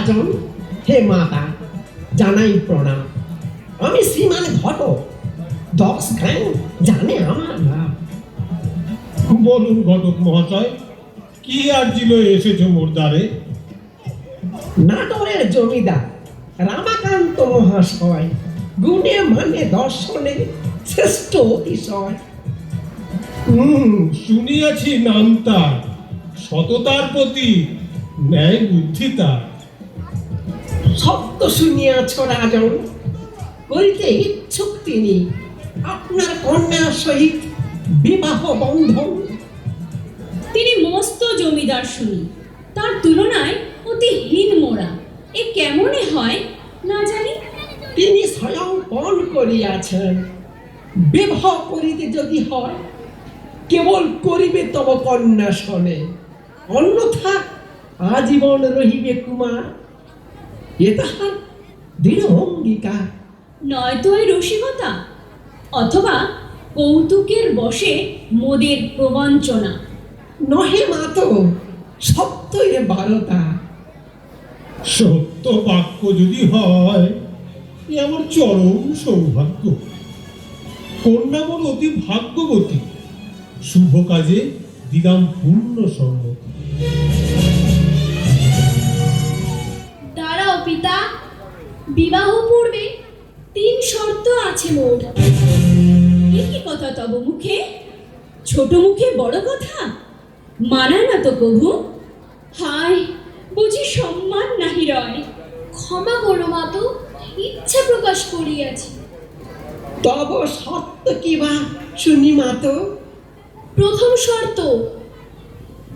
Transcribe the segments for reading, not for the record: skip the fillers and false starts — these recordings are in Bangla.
রাজন, হে মাতা, জানাই প্রণাম। আমি শ্রীমান ঘটক, 10 গ্রাম জানে আমার লাভ। বলুন ঘটক মহাশয়, কি আর্জি লয়ে এসেছো মোর দ্বারে? নাটোরের জমিদার রামাকান্ত মহাশয় গুণে মানে দর্শনে শ্রেষ্ঠ অতিশয়। শুনিয়াছি নাম তার, সততার প্রতি ন্যায় বুদ্ধি তার। সত্য শুনিয়াছ রাজন, করিতে ইচ্ছুক তিনি আপনার কন্যার সহিত বিবাহ বন্ধন। তিনি মস্ত জমিদার শুনি, তার তুলনায় অতি হীন মোরা। এ কেমনে হয় না জানি। তিনি স্বয়ং পণ করিয়াছেন, বিবাহ করিতে যদি হয় কেবল করিবে তব কন্যা শোনে, অন্যথা আজীবন রহিবে কুমার। এ তাহার দৃঢ় অঙ্গীকার। নয়তো এই রসিকতা, অথবা কৌতুকের বশে মোদের প্রবঞ্চনা। নহে মাতো, সত্যই বারতা। সত্য বাক্য যদি হয়, এ আমার চরম সৌভাগ্য। কন্যা মোর অতি ভাগ্যবতী, শুভ কাজে দিলাম পূর্ণ সম্মতি। দাঁড়াও পিতা, বিবাহ পূর্বে 3 শর্ত আছে মোর। এ কি কথা তব মুখে? ছোট মুখে বড় কথা, মানা না তো কভু। হায়, বুঝি সম্মান নাহি রয়। ক্ষমা করো মাতো, ইচ্ছা প্রকাশ করিয়াছি। তব সত্য কিবা শুনি মাতো। প্রথম শর্ত,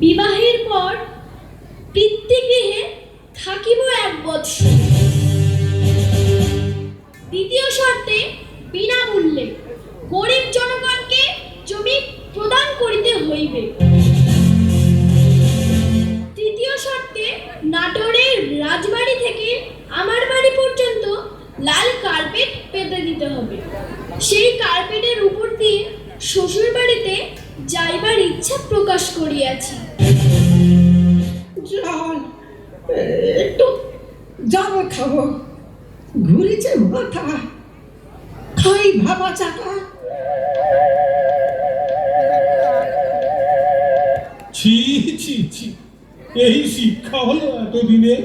বিবাহের পর পিতৃগৃহে থাকিব 1 বৎসর। দ্বিতীয় শর্তে, বিনামূল্যে গরিব জনগণকে জমি প্রদান করিতে হইবে। তৃতীয় শর্তে, নাটোরের রাজবাড়ি থেকে আমার বাড়ি পর্যন্ত লাল কার্পেট পেতে দিতে হবে। সেই কার্পেটের উপর দিয়ে শ্বশুর বাড়িতে যাইবার ইচ্ছা প্রকাশ করিয়াছি। জল, একটু জল খাবো, ঘুরিছে মাথা, খাই ভাবা চাকা। ছি ছি ছি, এই শিক্ষা হলো এতদিনে?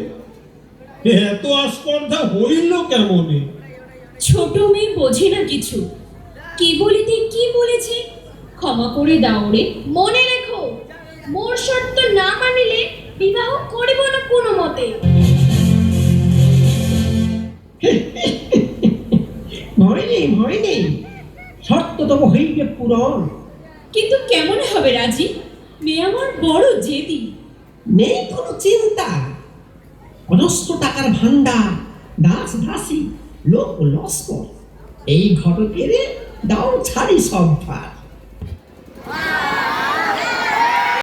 এত আস্পর্ধা হইল কেমনে? ছোট মেয়ে বোঝে না কিছু, কি বলিতে কি বলেছে, ক্ষমা করে দাও রে। মনে রেখো, মোর শর্ত না মানিলে বিবাহ করিব না কোনো মতে। ভয় নেই, ভয় নেই, শর্ত তব হইবে পূরণ। কিন্তু কেমন হবে রাজি? মেয়ে আমার বড় জেদি। নেই কোনো চিন্তা, অজস্র টাকার ভান্ডার, দাস দাসী, লোক লস্কর, এই ঘটকের দাও ছাড়ি সব ভার।